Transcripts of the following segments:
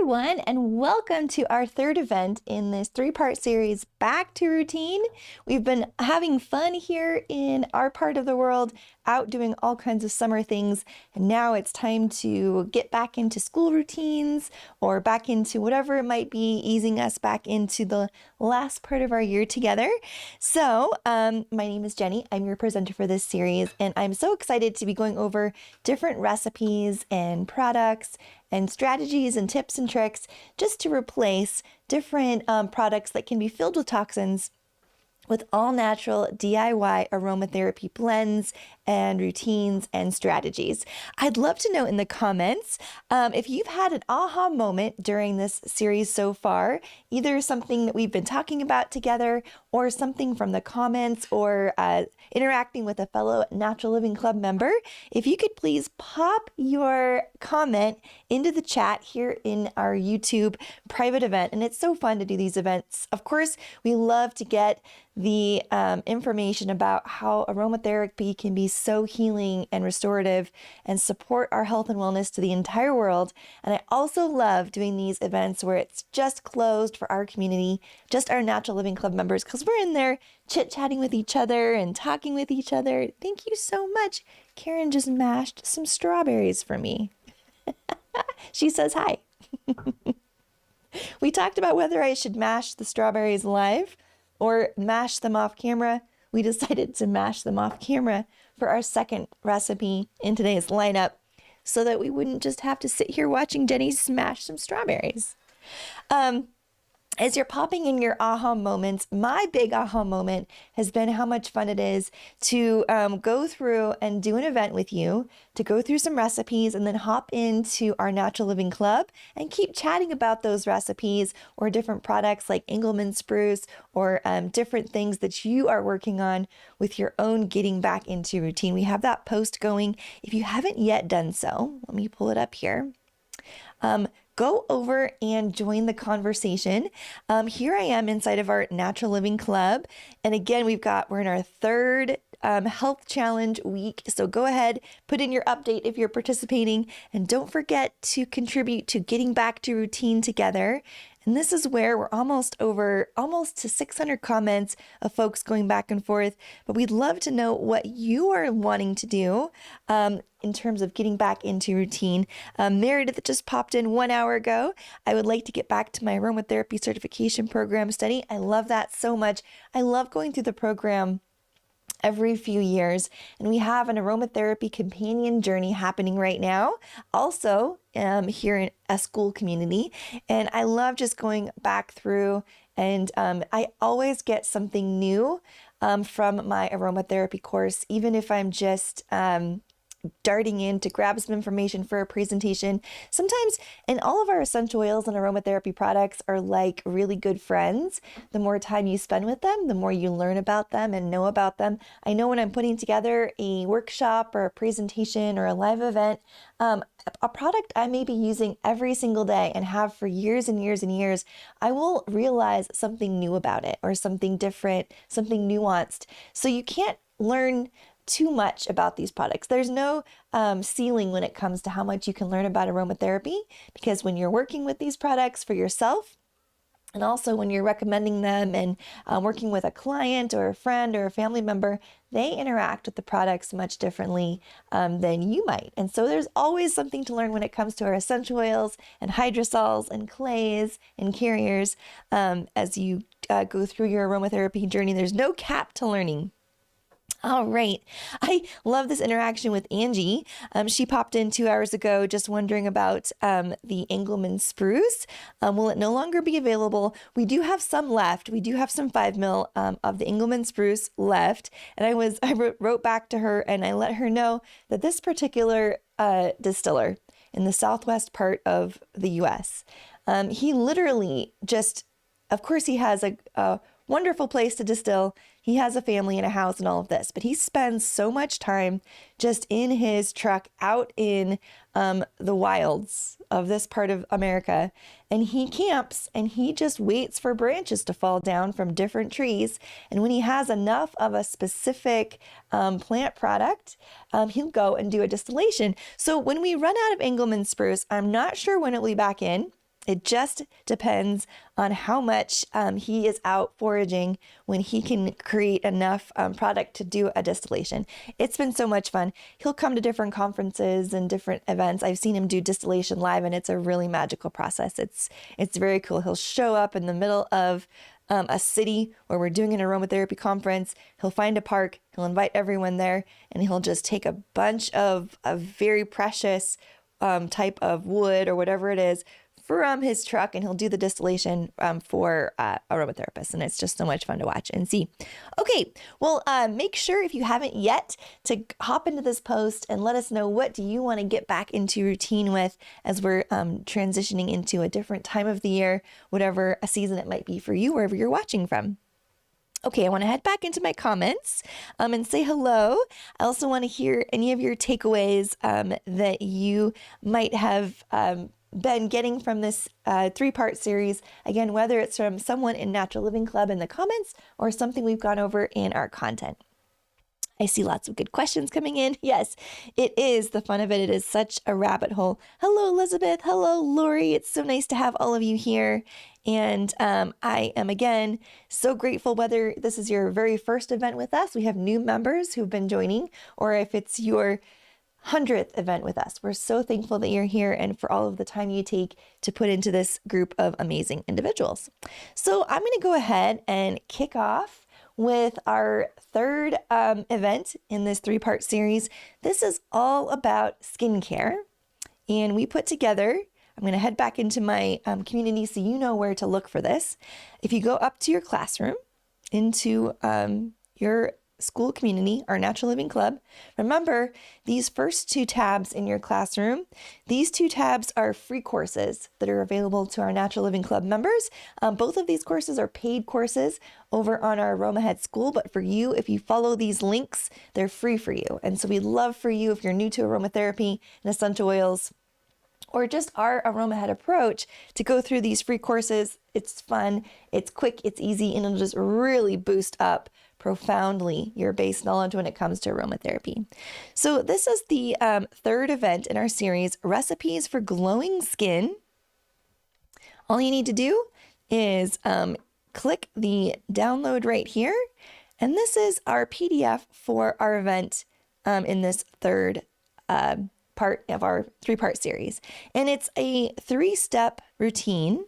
everyone, and welcome to our third event in this three-part series, Back to Routine. We've been having fun here in our part of the world, out doing all kinds of summer things, and now it's time to get back into school routines or back into whatever it might be, easing us back into the last part of our year together. So, my name is Jenny. I'm your presenter for this series, and I'm so excited to be going over different recipes and products and strategies and tips and tricks just to replace different products that can be filled with toxins with all natural DIY aromatherapy blends and routines and strategies. I'd love to know in the comments if you've had an aha moment during this series so far, either something that we've been talking about together or something from the comments or interacting with a fellow Natural Living Club member. If you could please pop your comment into the chat here in our YouTube private event. And it's so fun to do these events. Of course, we love to get the information about how aromatherapy can be so healing and restorative and support our health and wellness to the entire world. And I also love doing these events where it's just closed for our community, just our Natural Living Club members, because we're in there chit-chatting with each other and talking with each other. Thank you so much. Karen just mashed some strawberries for me. She says hi. We talked about whether I should mash the strawberries live or mash them off camera. We decided to mash them off camera for our second recipe in today's lineup so that we wouldn't just have to sit here watching Jenny smash some strawberries. As you're popping in your aha moments, my big aha moment has been how much fun it is to go through and do an event with you, to go through some recipes and then hop into our Natural Living Club and keep chatting about those recipes or different products like Engelmann spruce or different things that you are working on with your own getting back into routine. We have that post going. If you haven't yet done so, let me pull it up here. Go over and join the conversation. Here I am inside of our Natural Living Club. And again, we're in our third health challenge week. So go ahead, put in your update if you're participating, and don't forget to contribute to getting back to routine together. And this is where we're almost to 600 comments of folks going back and forth. But we'd love to know what you are wanting to do in terms of getting back into routine. Meredith just popped in 1 hour ago. I would like to get back to my aromatherapy certification program study. I love that so much. I love going through the program every few years, and we have an aromatherapy companion journey happening right now, also here in a school community. And I love just going back through, and I always get something new from my aromatherapy course, even if I'm just darting in to grab some information for a presentation. Sometimes, and all of our essential oils and aromatherapy products are like really good friends. The more time you spend with them, the more you learn about them and know about them. I know when I'm putting together a workshop or a presentation or a live event, a product I may be using every single day and have for years and years and years, I will realize something new about it or something different, something nuanced. So you can't learn too much about these products. There's no ceiling when it comes to how much you can learn about aromatherapy, because when you're working with these products for yourself, and also when you're recommending them and working with a client or a friend or a family member, they interact with the products much differently than you might. And so there's always something to learn when it comes to our essential oils and hydrosols and clays and carriers. As you go through your aromatherapy journey, there's no cap to learning. All right. I love this interaction with Angie. She popped in 2 hours ago just wondering about the Engelmann spruce. Will it no longer be available? We do have some left. We do have some 5 mil of the Engelmann spruce left. And I wrote back to her and I let her know that this particular distiller in the southwest part of the US, he literally just, of course he has a wonderful place to distill. He has a family and a house and all of this, but he spends so much time just in his truck out in the wilds of this part of America. And he camps and he just waits for branches to fall down from different trees. And when he has enough of a specific plant product, he'll go and do a distillation. So when we run out of Engelmann spruce, I'm not sure when it will be back in. It just depends on how much he is out foraging when he can create enough product to do a distillation. It's been so much fun. He'll come to different conferences and different events. I've seen him do distillation live, and it's a really magical process. It's very cool. He'll show up in the middle of a city where we're doing an aromatherapy conference. He'll find a park, he'll invite everyone there, and he'll just take a bunch of a very precious type of wood or whatever it is from his truck, and he'll do the distillation for aromatherapists. And it's just so much fun to watch and see. Okay, well, make sure if you haven't yet to hop into this post and let us know, what do you want to get back into routine with as we're transitioning into a different time of the year, whatever a season it might be for you, wherever you're watching from. Okay, I want to head back into my comments and say hello. I also want to hear any of your takeaways that you might have been getting from this 3-part series. Again, whether it's from someone in Natural Living Club in the comments or something we've gone over in our content. I see lots of good questions coming in. Yes, it is the fun of it. It is such a rabbit hole. Hello, Elizabeth. Hello, Lori. It's so nice to have all of you here. And I am, again, so grateful whether this is your very first event with us. We have new members who've been joining, or if it's your 100th event with us. We're so thankful that you're here and for all of the time you take to put into this group of amazing individuals. So I'm going to go ahead and kick off with our third event in this 3-part series. This is all about skincare, and we put together, I'm going to head back into my community so you know where to look for this. If you go up to your classroom, into your school community, our Natural Living Club, remember these first 2 tabs in your classroom, these 2 tabs are free courses that are available to our Natural Living Club members. Both of these courses are paid courses over on our Aroma Head School, but for you, if you follow these links, they're free for you. And so we'd love for you, if you're new to aromatherapy and essential oils, or just our Aroma Head approach, to go through these free courses. It's fun, it's quick, it's easy, and it'll just really boost up profoundly your base knowledge when it comes to aromatherapy. So this is the third event in our series, Recipes for Glowing Skin. All you need to do is click the download right here, and this is our PDF for our event in this third part of our 3-part series. And it's a 3-step routine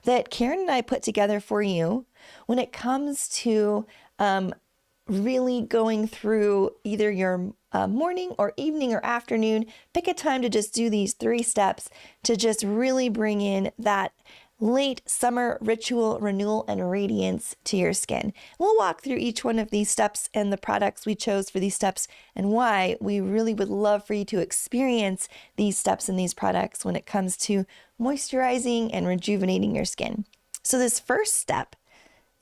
that Karen and I put together for you when it comes to really going through either your morning or evening or afternoon. Pick a time to just do these 3 steps to just really bring in that late summer ritual renewal and radiance to your skin. We'll walk through each one of these steps and the products we chose for these steps and why we really would love for you to experience these steps and these products when it comes to moisturizing and rejuvenating your skin. So this first step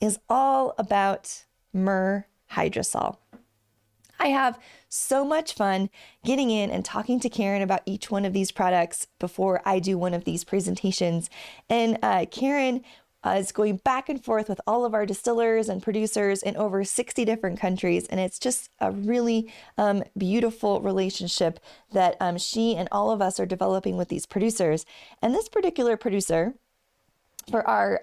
is all about myrrh hydrosol. I have so much fun getting in and talking to Karen about each one of these products before I do one of these presentations. And Karen is going back and forth with all of our distillers and producers in over 60 different countries. And it's just a really beautiful relationship that she and all of us are developing with these producers. And this particular producer for our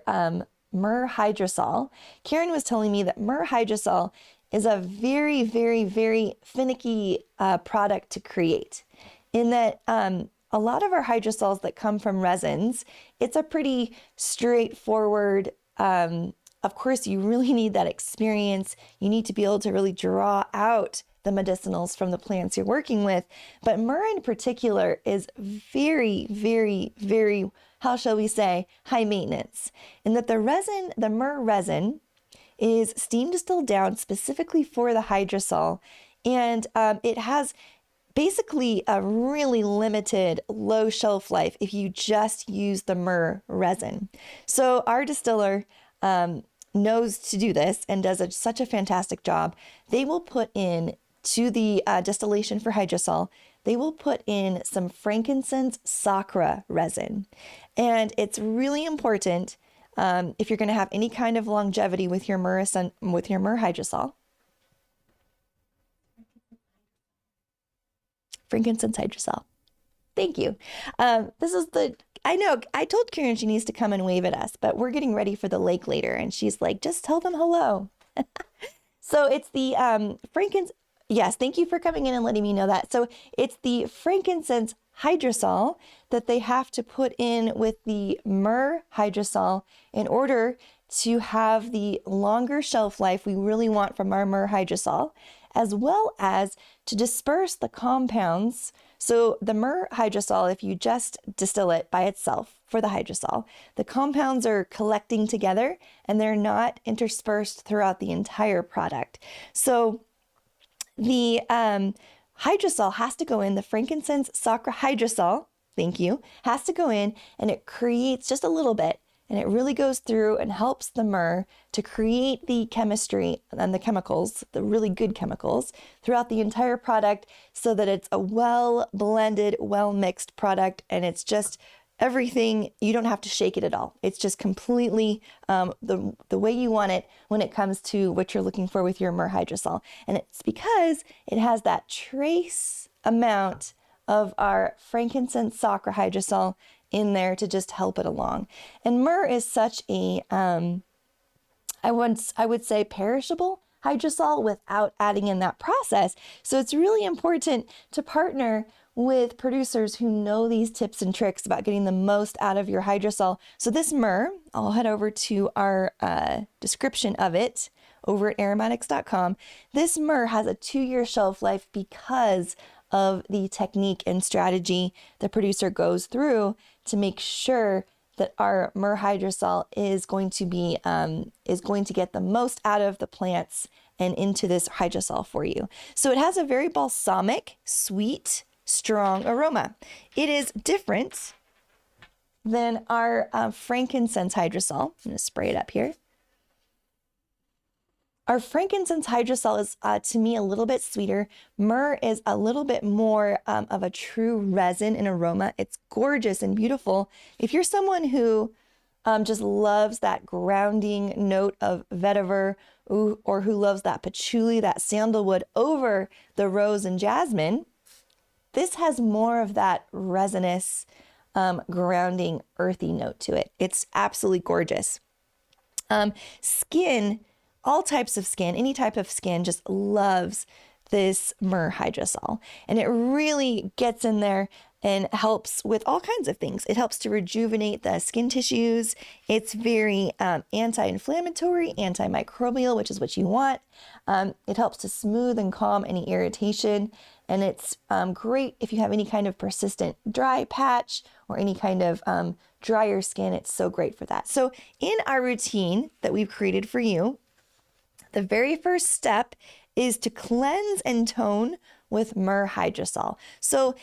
myrrh hydrosol, Karen was telling me that myrrh hydrosol is a very, very, very finicky product to create, in that a lot of our hydrosols that come from resins, it's a pretty straightforward, of course, you really need that experience. You need to be able to really draw out the medicinals from the plants you're working with. But myrrh in particular is very, very, very, how shall we say, high maintenance, in that the myrrh resin is steam distilled down specifically for the hydrosol, and it has basically a really limited low shelf life if you just use the myrrh resin. So our distiller knows to do this and does such a fantastic job. They will put in to the distillation for hydrosol, they will put in some frankincense sacra resin. And it's really important if you're going to have any kind of longevity with your myrrh hydrosol. Frankincense hydrosol. Thank you. I know I told Karen she needs to come and wave at us, but we're getting ready for the lake later. And she's like, just tell them hello. So it's the frankincense. Yes, thank you for coming in and letting me know that. So it's the frankincense hydrosol that they have to put in with the myrrh hydrosol in order to have the longer shelf life we really want from our myrrh hydrosol, as well as to disperse the compounds. So the myrrh hydrosol, if you just distill it by itself for the hydrosol, the compounds are collecting together and they're not interspersed throughout the entire product. So the hydrosol has to go in, the frankincense sacra hydrosol, thank you, has to go in, and it creates just a little bit, and it really goes through and helps the myrrh to create the chemistry and the chemicals, the really good chemicals, throughout the entire product so that it's a well-blended, well-mixed product, and it's just everything. You don't have to shake it at all. It's just completely the way you want it when it comes to what you're looking for with your myrrh hydrosol. And it's because it has that trace amount of our frankincense sacra hydrosol in there to just help it along. And myrrh is such a, I would say perishable hydrosol without adding in that process. So it's really important to partner with producers who know these tips and tricks about getting the most out of your hydrosol. So this myrrh, I'll head over to our description of it over at aromatics.com. This myrrh has a 2-year shelf life because of the technique and strategy the producer goes through to make sure that our myrrh hydrosol is going to get the most out of the plants and into this hydrosol for you. So it has a very balsamic, sweet, strong aroma. It is different than our frankincense hydrosol. I'm going to spray it up here. Our frankincense hydrosol is, to me, a little bit sweeter. Myrrh is a little bit more of a true resin and aroma. It's gorgeous and beautiful. If you're someone who just loves that grounding note of vetiver, or who loves that patchouli, that sandalwood over the rose and jasmine, this has more of that resinous, grounding, earthy note to it. It's absolutely gorgeous. Skin, all types of skin, any type of skin just loves this myrrh hydrosol. And it really gets in there and helps with all kinds of things. It helps to rejuvenate the skin tissues. It's very anti-inflammatory, antimicrobial, which is what you want. It helps to smooth and calm any irritation. And it's great if you have any kind of persistent dry patch or any kind of drier skin. It's so great for that. So in our routine that we've created for you, the very first step is to cleanse and tone with myrrh hydrosol. So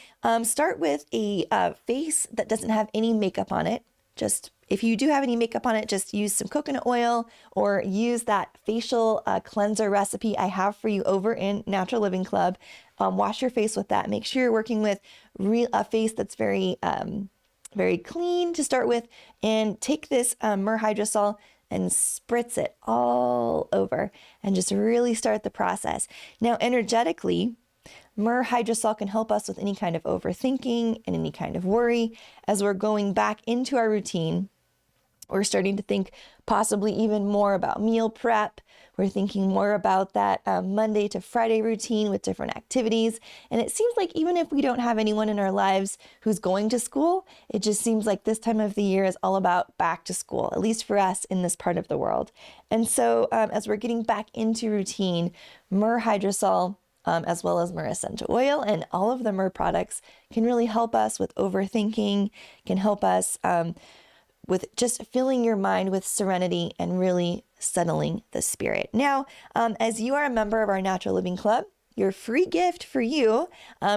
start with a face that doesn't have any makeup on it. Just if you do have any makeup on it, just use some coconut oil or use that facial cleanser recipe I have for you over in Natural Living Club. Wash your face with that. Make sure you're working with a face that's very, very clean to start with, and take this myrrh hydrosol and spritz it all over and just really start the process. Now, energetically, myrrh hydrosol can help us with any kind of overthinking and any kind of worry. As we're going back into our routine, we're starting to think possibly even more about meal prep. We're thinking more about that Monday to Friday routine with different activities. And it seems like even if we don't have anyone in our lives who's going to school, it just seems like this time of the year is all about back to school, at least for us in this part of the world. And so as we're getting back into routine, myrrh hydrosol, as well as myrrh essential oil and all of the myrrh products can really help us with overthinking, can help us with just filling your mind with serenity and really settling the spirit. Now, as you are a member of our Natural Living Club, your free gift for you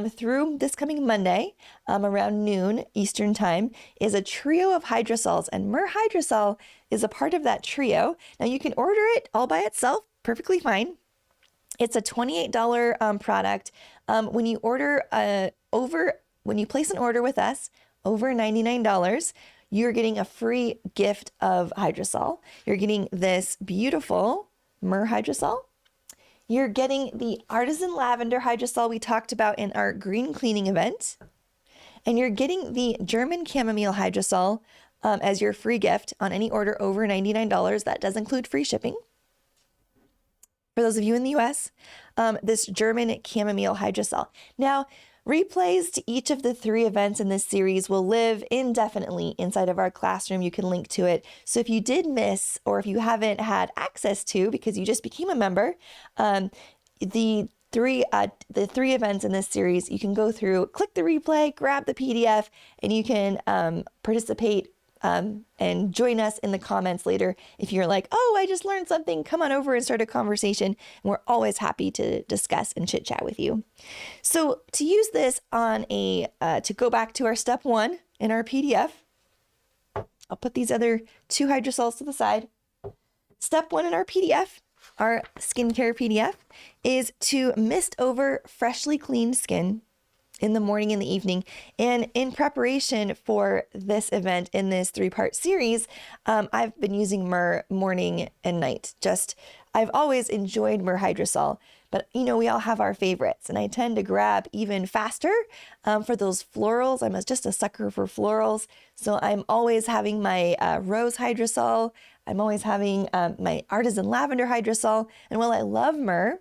through this coming Monday around noon Eastern time is a trio of hydrosols, and myrrh hydrosol is a part of that trio. Now you can order it all by itself, perfectly fine. It's a $28 product. When you order when you place an order with us over $99, you're getting a free gift of hydrosol. You're getting this beautiful myrrh hydrosol. You're getting the artisan lavender hydrosol we talked about in our green cleaning event. And you're getting the German chamomile hydrosol as your free gift on any order over $99. That does include free shipping. For those of you in the US, this German chamomile hydrosol. Now, replays to each of the 3 events in this series will live indefinitely inside of our classroom. You can link to it. So if you did miss, or if you haven't had access to because you just became a member, the three events in this series, you can go through, click the replay, grab the PDF, and you can participate and join us in the comments later. If you're like, oh, I just learned something, come on over and start a conversation. And we're always happy to discuss and chit chat with you. So to use this on to go back to our step 1 in our PDF, I'll put these other 2 hydrosols to the side. Step 1 in our PDF, our skincare PDF, is to mist over freshly cleaned skin in the morning and the evening. And in preparation for this event in this 3-part series, I've been using myrrh morning and night. I've always enjoyed myrrh hydrosol, but we all have our favorites, and I tend to grab even faster for those florals. I'm just a sucker for florals. So I'm always having my rose hydrosol. I'm always having my artisan lavender hydrosol. And while I love myrrh,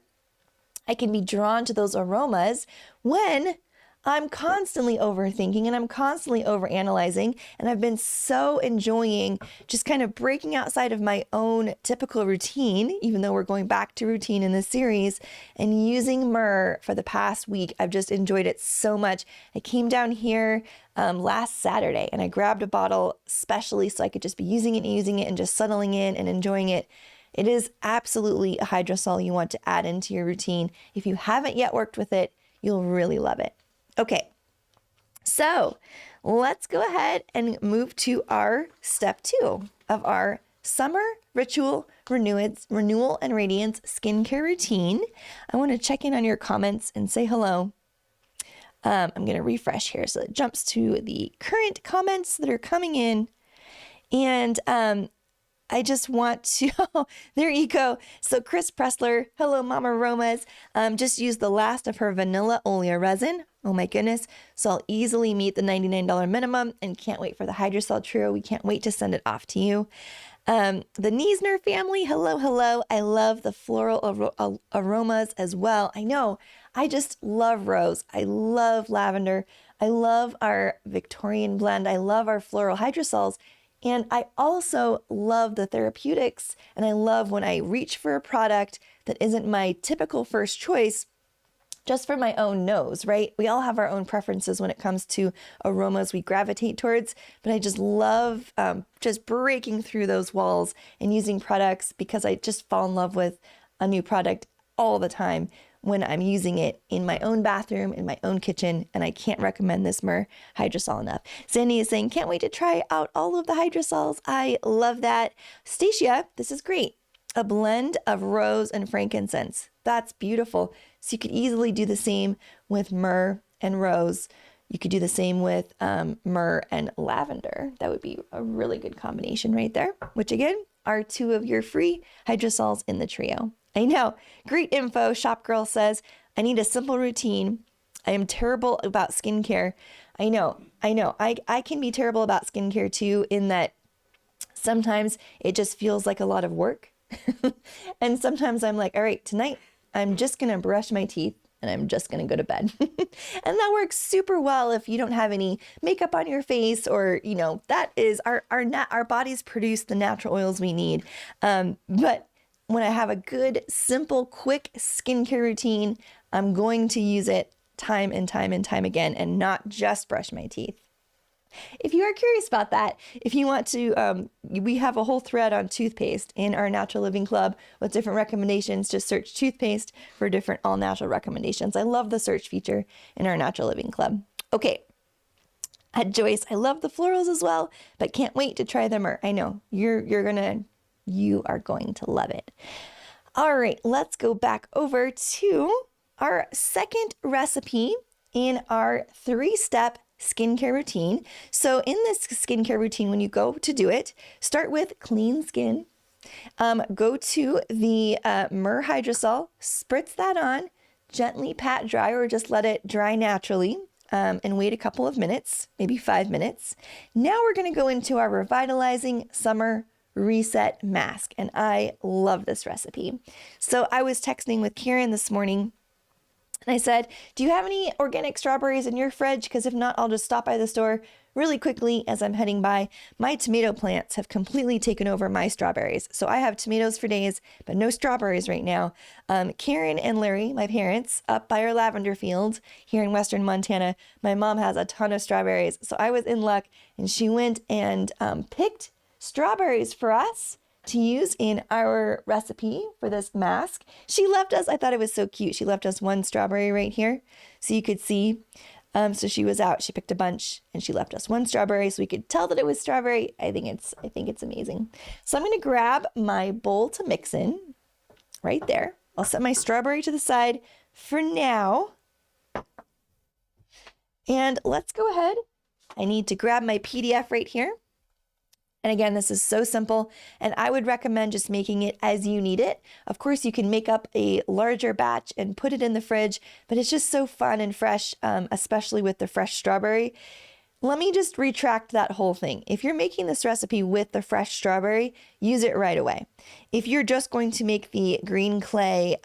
I can be drawn to those aromas when I'm constantly overthinking and I'm constantly overanalyzing, and I've been so enjoying just kind of breaking outside of my own typical routine, even though we're going back to routine in this series, and using myrrh for the past week. I've just enjoyed it so much. I came down here last Saturday and I grabbed a bottle specially so I could just be using it and just settling in and enjoying it. It is absolutely a hydrosol you want to add into your routine. If you haven't yet worked with it, you'll really love it. Okay, so let's go ahead and move to our step 2 of our summer ritual renewal and radiance skincare routine. I want to check in on your comments and say hello. I'm going to refresh here so it jumps to the current comments that are coming in. And I just want to, there you go. So Chris Pressler, hello Mama Romas, just used the last of her vanilla olea resin. Oh my goodness. So I'll easily meet the $99 minimum and can't wait for the hydrosol trio. We can't wait to send it off to you. The Niesner family, hello. I love the floral aromas as well. I know, I just love rose. I love lavender. I love our Victorian blend. I love our floral hydrosols. And I also love the therapeutics, and I love when I reach for a product that isn't my typical first choice just for my own nose, right? We all have our own preferences when it comes to aromas we gravitate towards, but I just love just breaking through those walls and using products because I just fall in love with a new product all the time when I'm using it in my own bathroom, in my own kitchen, and I can't recommend this myrrh hydrosol enough. Sandy is saying, can't wait to try out all of the hydrosols. I love that. Stacia, this is great. A blend of rose and frankincense. That's beautiful. So you could easily do the same with myrrh and rose. You could do the same with myrrh and lavender. That would be a really good combination right there, which again are 2 of your free hydrosols in the trio. I know. Great info. Shop Girl says, I need a simple routine. I am terrible about skincare. I know. I can be terrible about skincare too, in that sometimes it just feels like a lot of work. And sometimes I'm like, all right, tonight I'm just going to brush my teeth and I'm just going to go to bed. And that works super well if you don't have any makeup on your face, or, that is our bodies produce the natural oils we need. But when I have a good, simple, quick skincare routine, I'm going to use it time and time and time again and not just brush my teeth. If you are curious about that, if you want to, we have a whole thread on toothpaste in our Natural Living Club with different recommendations. Just search toothpaste for different all-natural recommendations. I love the search feature in our Natural Living Club. Okay. Joyce, I love the florals as well, but can't wait to try them. I know you are going to love it. All right, let's go back over to our second recipe in our 3-step skincare routine. So in this skincare routine, when you go to do it, start with clean skin. Go to the myrrh hydrosol, spritz that on, gently pat dry or just let it dry naturally. and wait a couple of minutes, maybe 5 minutes. Now we're going to go into our Revitalizing Summer Reset Mask, and I love this recipe. So I was texting with Karen this morning, and I said, do you have any organic strawberries in your fridge? Because if not, I'll just stop by the store really quickly as I'm heading by. My tomato plants have completely taken over my strawberries. So I have tomatoes for days, but no strawberries right now. Karen and Larry, my parents, up by our lavender field here in Western Montana, my mom has a ton of strawberries. So I was in luck, and she went and picked strawberries for us to use in our recipe for this mask. She left us, I thought it was so cute, she left us one strawberry right here so you could see. So she was out, she picked a bunch, and she left us one strawberry so we could tell that it was strawberry. I think it's amazing. So I'm going to grab my bowl to mix in right there. I'll set my strawberry to the side for now. And let's go ahead. I need to grab my PDF right here. And again, this is so simple, and I would recommend just making it as you need it. Of course, you can make up a larger batch and put it in the fridge, but it's just so fun and fresh, especially with the fresh strawberry. Let me just retract that whole thing. If you're making this recipe with the fresh strawberry, use it right away. If you're just going to make the green clay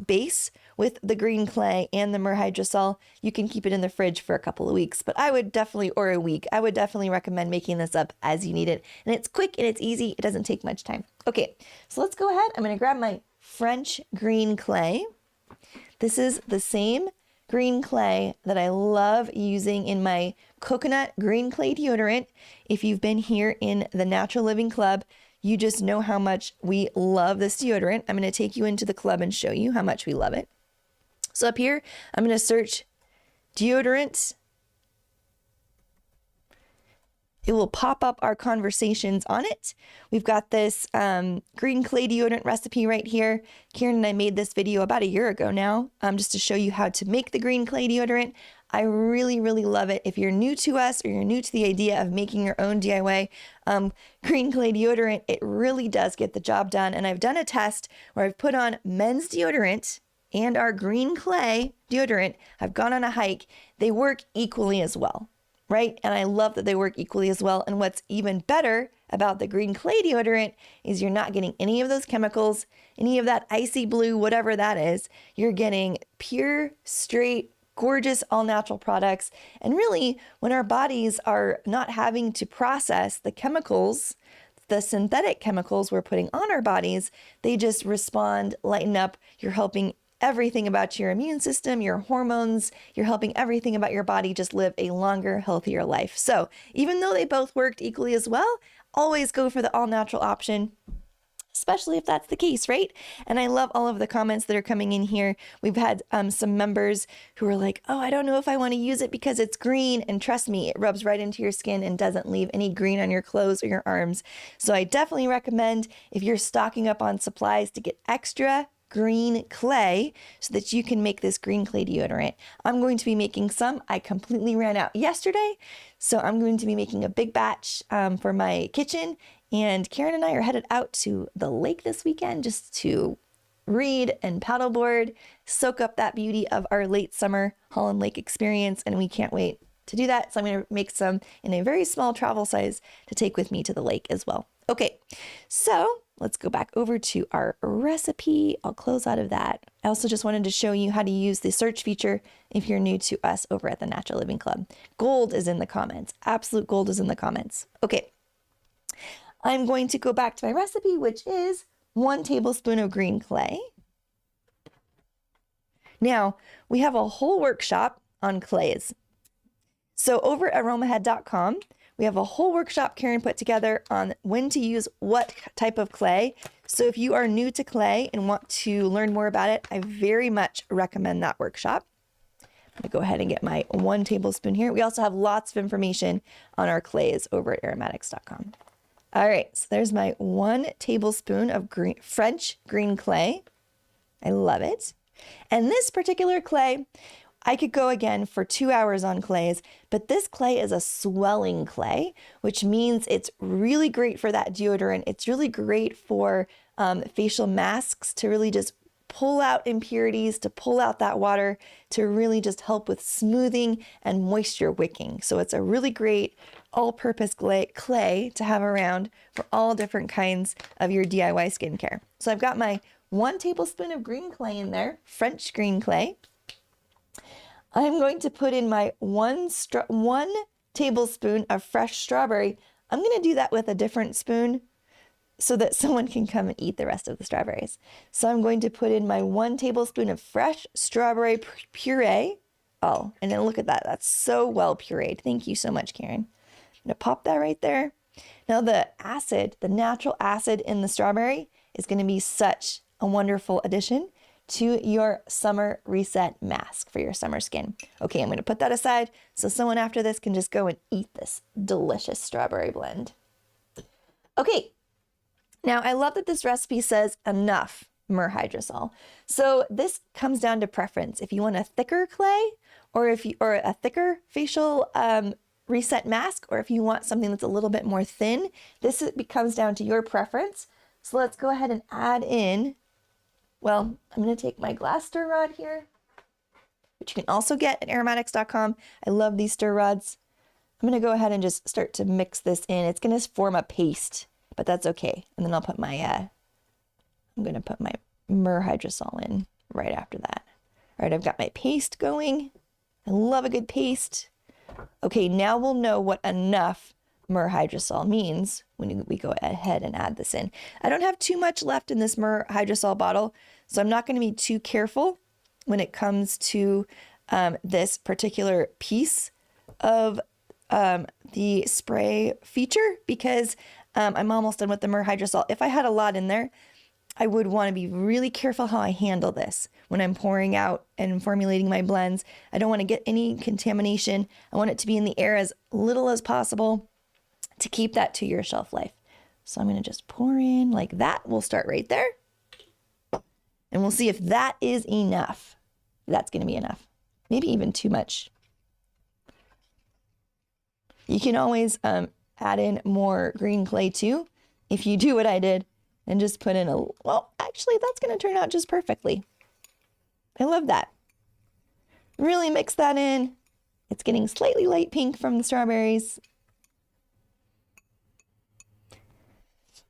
base with the green clay and the myrrh hydrosol, you can keep it in the fridge for a couple of weeks, but I would definitely, or a week, I would definitely recommend making this up as you need it. And it's quick and it's easy. It doesn't take much time. Okay, so let's go ahead. I'm going to grab my French green clay. This is the same green clay that I love using in my coconut green clay deodorant. If you've been here in the Natural Living Club, you just know how much we love this deodorant. I'm going to take you into the club and show you how much we love it. So up here, I'm going to search deodorant. It will pop up our conversations on it. We've got this green clay deodorant recipe right here. Karen and I made this video about a year ago now, just to show you how to make the green clay deodorant. I really, really love it. If you're new to us or you're new to the idea of making your own DIY green clay deodorant, it really does get the job done. And I've done a test where I've put on men's deodorant and our green clay deodorant. I've gone on a hike. They work equally as well, right? And I love that they work equally as well. And what's even better about the green clay deodorant is you're not getting any of those chemicals, any of that icy blue, whatever that is. You're getting pure, straight, gorgeous, all-natural products. And really, when our bodies are not having to process the chemicals, the synthetic chemicals we're putting on our bodies, they just respond, lighten up. You're helping everything about your immune system, your hormones, you're helping everything about your body just live a longer, healthier life. So even though they both worked equally as well, always go for the all-natural option, especially if that's the case, right? And I love all of the comments that are coming in here. We've had some members who are like, oh, I don't know if I want to use it because it's green. And trust me, it rubs right into your skin and doesn't leave any green on your clothes or your arms. So I definitely recommend, if you're stocking up on supplies, to get extra green clay so that you can make this green clay deodorant. I'm going to be making some. I completely ran out yesterday, so I'm going to be making a big batch for my kitchen. And Karen and I are headed out to the lake this weekend just to read and paddleboard, soak up that beauty of our late summer Holland Lake experience, and we can't wait to do that. So I'm going to make some in a very small travel size to take with me to the lake as well. Okay, so let's go back over to our recipe. I'll close out of that. I also just wanted to show you how to use the search feature if you're new to us over at the Natural Living Club. Gold is in the comments. Absolute gold is in the comments. Okay, I'm going to go back to my recipe, which is 1 tablespoon of green clay. Now, we have a whole workshop on clays. So over at aromahead.com, we have a whole workshop Karen put together on when to use what type of clay. So if you are new to clay and want to learn more about it, I very much recommend that workshop. I'm going to go ahead and get my 1 tablespoon here. We also have lots of information on our clays over at aromatics.com. All right, so there's my 1 tablespoon of French green clay. I love it. And this particular clay, I could go again for 2 hours on clays, but this clay is a swelling clay, which means it's really great for that deodorant. It's really great for facial masks to really just pull out impurities, to pull out that water, to really just help with smoothing and moisture wicking. So it's a really great all-purpose clay to have around for all different kinds of your DIY skincare. So I've got my 1 tablespoon of green clay in there, French green clay. I'm going to put in my 1 tablespoon of fresh strawberry. I'm going to do that with a different spoon so that someone can come and eat the rest of the strawberries. So I'm going to put in my 1 tablespoon of fresh strawberry puree. Oh, and then look at that. That's so well pureed. Thank you so much, Karen. I'm going to pop that right there. Now the acid, the natural acid in the strawberry is going to be such a wonderful addition to your summer reset mask for your summer skin. Okay, I'm going to put that aside so someone after this can just go and eat this delicious strawberry blend. Okay, now I love that this recipe says enough myrrh hydrosol. So this comes down to preference. If you want a thicker clay or a thicker facial reset mask, or if you want something that's a little bit more thin, this comes down to your preference. So let's go ahead and add in, well, I'm going to take my glass stir rod here, which you can also get at aromatics.com. I love these stir rods. I'm going to go ahead and just start to mix this in. It's going to form a paste, but that's okay. And then I'll put my, I'm going to put my myrrh hydrosol in right after that. All right, I've got my paste going. I love a good paste. Okay, now we'll know what enough myrrh hydrosol means when we go ahead and add this in. I don't have too much left in this myrrh hydrosol bottle, so I'm not going to be too careful when it comes to this particular piece of the spray feature, because I'm almost done with the myrrh hydrosol. If I had a lot in there, I would want to be really careful how I handle this when I'm pouring out and formulating my blends. I don't want to get any contamination. I want it to be in the air as little as possible to keep that to your shelf life. So I'm going to just pour in like that. We'll start right there. And we'll see if that is enough. That's going to be enough. Maybe even too much. You can always add in more green clay too, if you do what I did and just put in well, actually that's going to turn out just perfectly. I love that. Really mix that in. It's getting slightly light pink from the strawberries.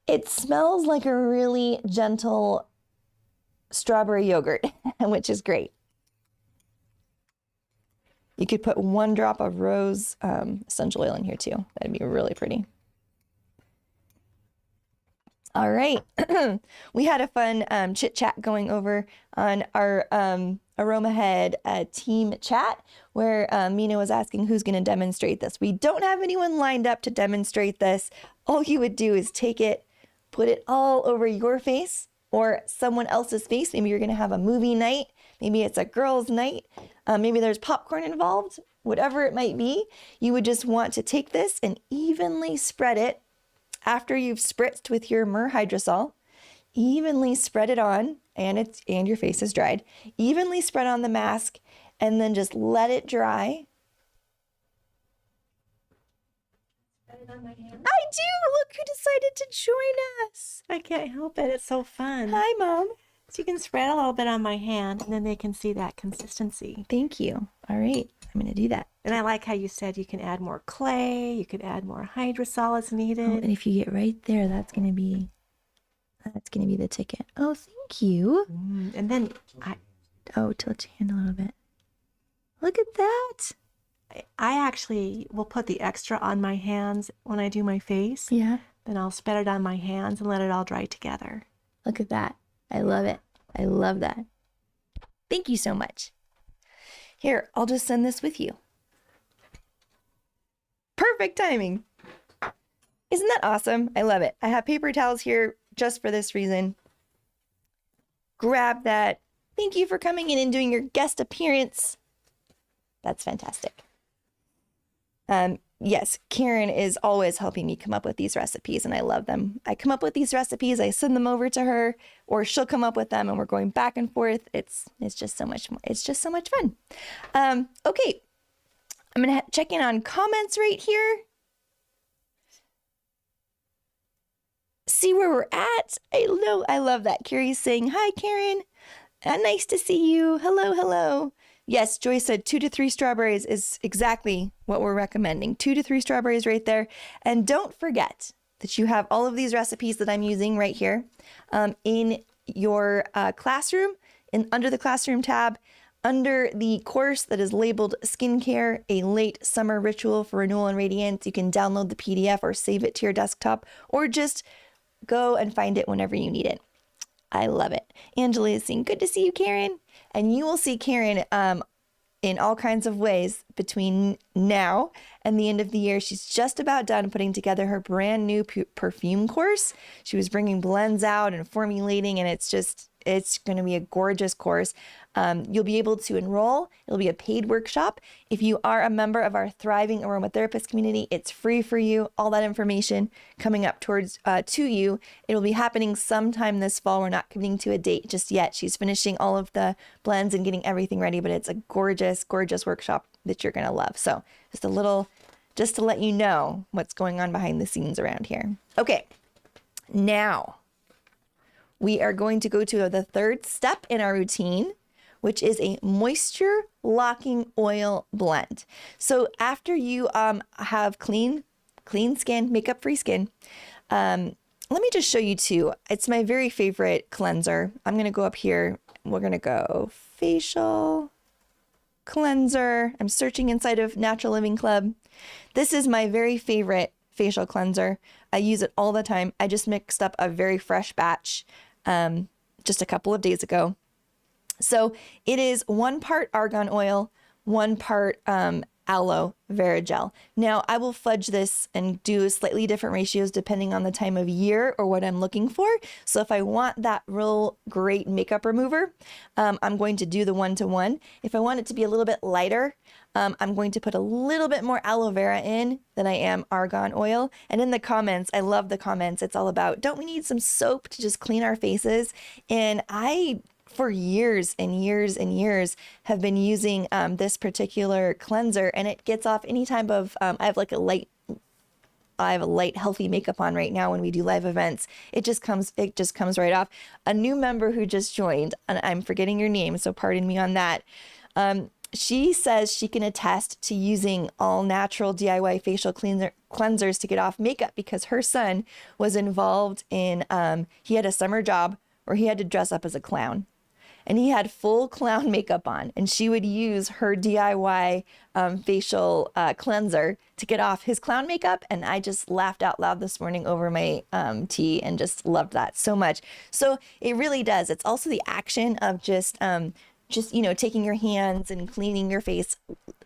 It smells like a really gentle strawberry yogurt, which is great. You could put 1 drop of rose essential oil in here too. That'd be really pretty. All right. We had a fun chit chat going over on our Aroma Head team chat where Mina was asking who's going to demonstrate this. We don't have anyone lined up to demonstrate this. All you would do is take it, put it all over your face or someone else's face. Maybe you're going to have a movie night. Maybe it's a girls' night. Maybe there's popcorn involved. Whatever it might be, you would just want to take this and evenly spread it after you've spritzed with your myrrh hydrosol. Evenly spread it on, and your face is dried. Evenly spread on the mask, and then just let it dry. Spread it on my hand. I do! Look who decided to join us! I can't help it. It's so fun. Hi, Mom. So you can spread a little bit on my hand, and then they can see that consistency. Thank you. All right, I'm going to do that. And I like how you said you can add more clay, you could add more hydrosol as needed. Oh, and if you get right there, that's going to be the ticket. Oh, thank you. And then Tilt your hand a little bit. Look at that. I actually will put the extra on my hands when I do my face. Yeah. Then I'll spread it on my hands and let it all dry together. Look at that. I love it. I love that. Thank you so much. Here, I'll just send this with you. Perfect timing. Isn't that awesome? I love it. I have paper towels here just for this reason. Grab that. Thank you for coming in and doing your guest appearance. That's fantastic. Yes, Karen is always helping me come up with these recipes, and I love them. I come up with these recipes, I send them over to her, or she'll come up with them, and we're going back and forth. It's just so much. It's just so much fun. Okay, I'm gonna check in on comments right here. See where we're at. I love that. Carrie's saying hi, Karen, Nice to see you. Hello, hello. Yes, Joyce said 2 to 3 strawberries is exactly what we're recommending. 2 to 3 strawberries right there. And don't forget that you have all of these recipes that I'm using right here in your classroom, under the classroom tab, under the course that is labeled Skincare, a Late Summer Ritual for Renewal and Radiance. You can download the PDF or save it to your desktop, or just go and find it whenever you need it. I love it. Angela is saying, good to see you, Karen. And you will see Karen in all kinds of ways between now and the end of the year. She's just about done putting together her brand new perfume course. She was bringing blends out and formulating, and it's going to be a gorgeous course. You'll be able to enroll. It'll be a paid workshop. If you are a member of our Thriving Aromatherapist community, it's free for you. All that information coming up towards to you. It will be happening sometime this fall. We're not committing to a date just yet. She's finishing all of the blends and getting everything ready, but it's a gorgeous, gorgeous workshop that you're going to love. So just to let you know what's going on behind the scenes around here. Okay, now we are going to go to the third step in our routine, which is a moisture locking oil blend. So after you have clean skin, makeup free skin, let me just show you two. It's my very favorite cleanser. I'm gonna go up here. We're gonna go facial cleanser. I'm searching inside of Natural Living Club. This is my very favorite facial cleanser. I use it all the time. I just mixed up a very fresh batch just a couple of days ago. So it is 1 part argan oil, 1 part aloe vera gel. Now I will fudge this and do slightly different ratios depending on the time of year or what I'm looking for. So if I want that real great makeup remover, I'm going to do the 1-to-1. If I want it to be a little bit lighter, I'm going to put a little bit more aloe vera in than I am argan oil. And in the comments, I love the comments. It's all about, don't we need some soap to just clean our faces? And I, for years and years and years, have been using this particular cleanser, and it gets off any type of, I have a light healthy makeup on right now when we do live events. It just comes right off. A new member who just joined, and I'm forgetting your name, so pardon me on that. She says she can attest to using all natural DIY facial cleansers to get off makeup because her son was involved in, he had a summer job where he had to dress up as a clown. And he had full clown makeup on, and she would use her DIY facial cleanser to get off his clown makeup. And I just laughed out loud this morning over my tea and just loved that so much. So it really does. It's also the action of just taking your hands and cleaning your face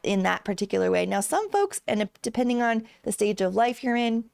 in that particular way. Now, some folks, and depending on the stage of life you're in,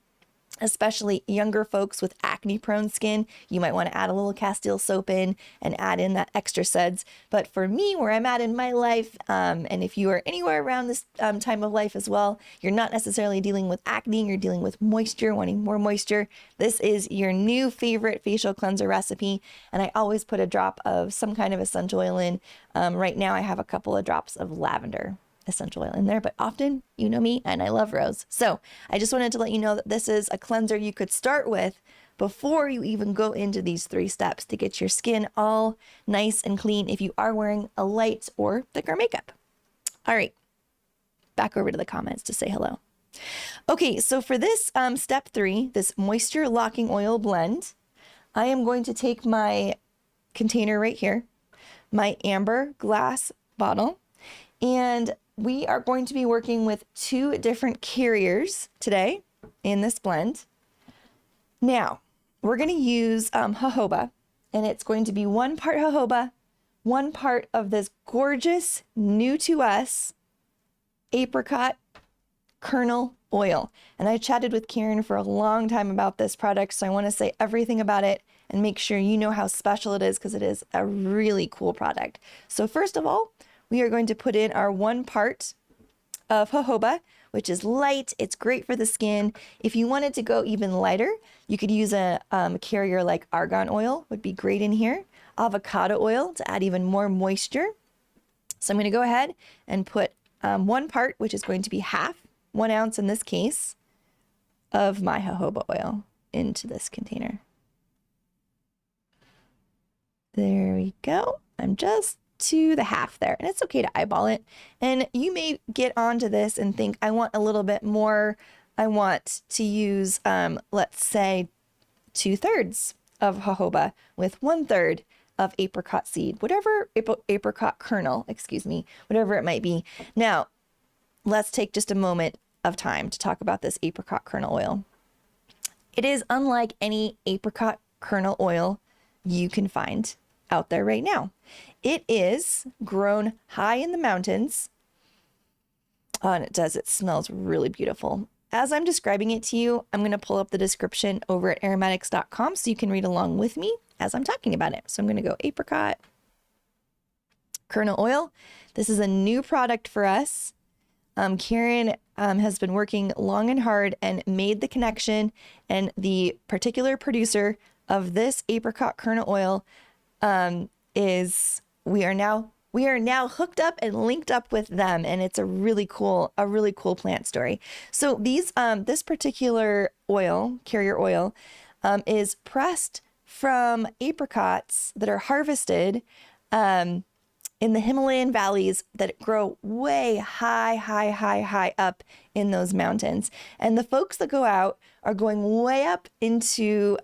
especially younger folks with acne-prone skin, you might want to add a little Castile soap in and add in that extra suds. But for me, where I'm at in my life, and if you are anywhere around this time of life as well, you're not necessarily dealing with acne, you're dealing with moisture, wanting more moisture. This is your new favorite facial cleanser recipe, and I always put a drop of some kind of essential oil in. Right now, I have a couple of drops of lavender essential oil in there, but often, you know me, and I love rose. So I just wanted to let you know that this is a cleanser you could start with before you even go into these 3 steps to get your skin all nice and clean if you are wearing a light or thicker makeup. All right, back over to the comments to say hello. Okay, so for this step 3, this moisture locking oil blend, I am going to take my container right here, my amber glass bottle, and we are going to be working with 2 different carriers today in this blend. Now, we're going to use jojoba, and it's going to be 1 part jojoba, 1 part of this gorgeous, new to us, apricot kernel oil. And I chatted with Karen for a long time about this product, so I want to say everything about it and make sure you know how special it is, because it is a really cool product. So first of all, we are going to put in our 1 part of jojoba, which is light. It's great for the skin. If you wanted to go even lighter, you could use a carrier like argan oil, would be great in here. Avocado oil to add even more moisture. So I'm going to go ahead and put 1 part, which is going to be half, 1 ounce in this case, of my jojoba oil into this container. There we go. I'm just to the half there, and it's okay to eyeball it. And you may get onto this and think, I want a little bit more. I want to use, let's say 2/3 of jojoba with 1/3 of apricot seed, whatever, apricot kernel, excuse me, whatever it might be. Now, let's take just a moment of time to talk about this apricot kernel oil. It is unlike any apricot kernel oil you can find out there right now. It is grown high in the mountains. Oh, and it smells really beautiful. As I'm describing it to you, I'm going to pull up the description over at aromatics.com so you can read along with me as I'm talking about it. So I'm going to go apricot kernel oil. This is a new product for us. Karen has been working long and hard and made the connection, and the particular producer of this apricot kernel oil we are now hooked up and linked up with them, and it's a really cool plant story. So this particular oil, carrier oil, is pressed from apricots that are harvested in the Himalayan valleys that grow way high up in those mountains. And the folks that go out are going way up into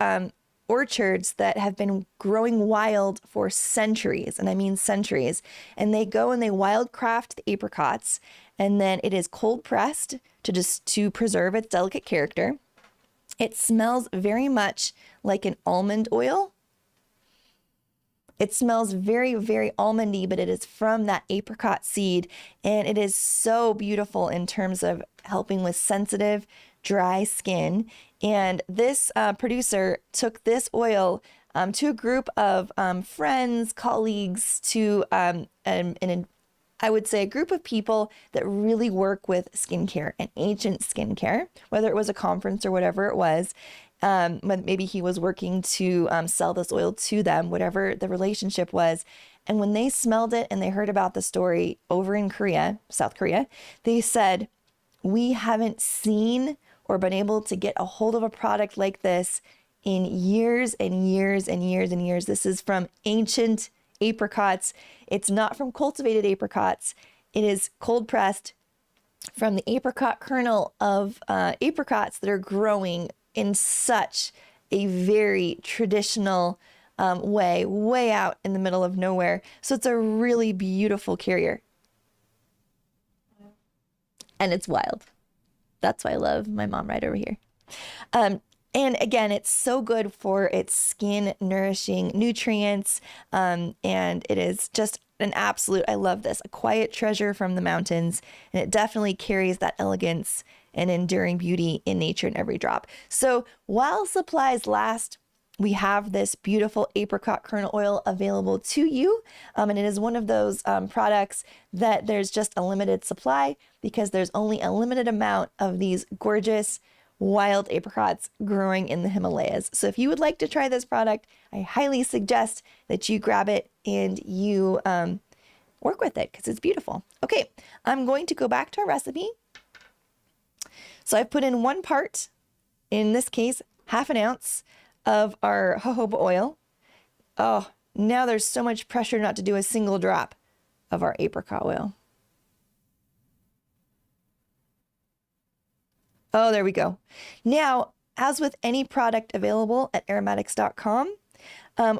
orchards that have been growing wild for centuries, and I mean centuries. And they go and they wildcraft the apricots, and then it is cold pressed to preserve its delicate character. It smells very much like an almond oil. It smells very, very almondy, but it is from that apricot seed, and it is so beautiful in terms of helping with sensitive, dry skin. And this producer took this oil to a group of friends, colleagues, to I would say a group of people that really work with skincare and ancient skincare, whether it was a conference or whatever it was. Maybe he was working to sell this oil to them, whatever the relationship was. And when they smelled it and they heard about the story over in Korea, South Korea, they said, we haven't seen or been able to get a hold of a product like this in years and years and years and years. This is from ancient apricots. It's not from cultivated apricots. It is cold pressed from the apricot kernel of apricots that are growing in such a very traditional way out in the middle of nowhere. So it's a really beautiful carrier. And it's wild. That's why I love my mom right over here. And again, it's so good for its skin nourishing nutrients. And it is just an absolute, I love this, a quiet treasure from the mountains. And it definitely carries that elegance and enduring beauty in nature in every drop. So while supplies last, we have this beautiful apricot kernel oil available to you. And it is one of those products that there's just a limited supply because there's only a limited amount of these gorgeous wild apricots growing in the Himalayas. So if you would like to try this product, I highly suggest that you grab it and you work with it because it's beautiful. Okay, I'm going to go back to our recipe. So I've put in 1 part, in this case, 1/2 ounce of our jojoba oil. Oh, now there's so much pressure not to do a single drop of our apricot oil. Oh, there we go. Now, as with any product available at aromatics.com,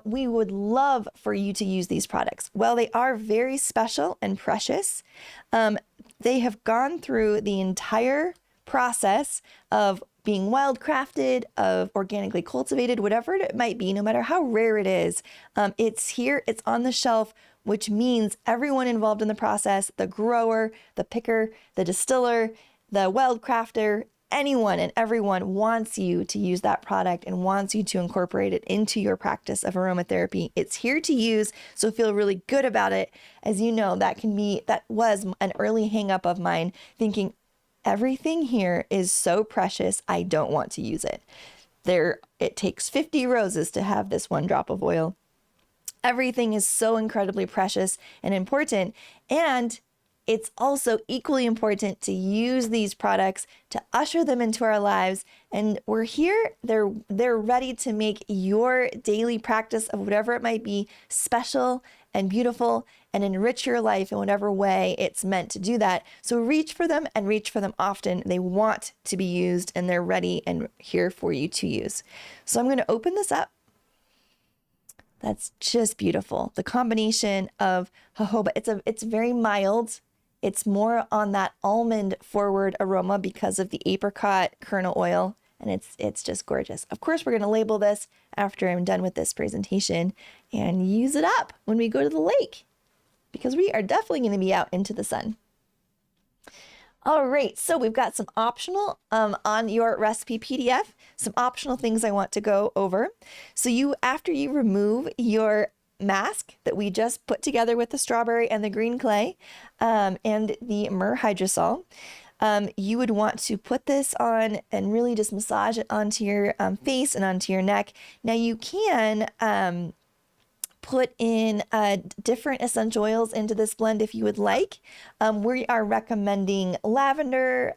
we would love for you to use these products. While they are very special and precious, they have gone through the entire process of being wildcrafted, of organically cultivated, whatever it might be, no matter how rare it is. It's here, it's on the shelf, which means everyone involved in the process, the grower, the picker, the distiller, the wildcrafter, anyone and everyone wants you to use that product and wants you to incorporate it into your practice of aromatherapy. It's here to use, so feel really good about it. As you know, that was an early hang up of mine, thinking everything here is so precious, I don't want to use it. It takes 50 roses to have this 1 drop of oil. Everything is so incredibly precious and important, and it's also equally important to use these products to usher them into our lives. And we're here, they're ready to make your daily practice of whatever it might be special and beautiful and enrich your life in whatever way it's meant to do that. So reach for them and reach for them often. They want to be used and they're ready and here for you to use. So I'm going to open this up. That's just beautiful. The combination of jojoba, it's very mild. It's more on that almond forward aroma because of the apricot kernel oil, and it's just gorgeous. Of course, we're going to label this after I'm done with this presentation and use it up when we go to the lake because we are definitely going to be out into the sun. All right, so we've got some optional on your recipe PDF, some optional things I want to go over. So after you remove your mask that we just put together with the strawberry and the green clay and the myrrh hydrosol, you would want to put this on and really just massage it onto your face and onto your neck. Now you can put in different essential oils into this blend if you would like. We are recommending lavender,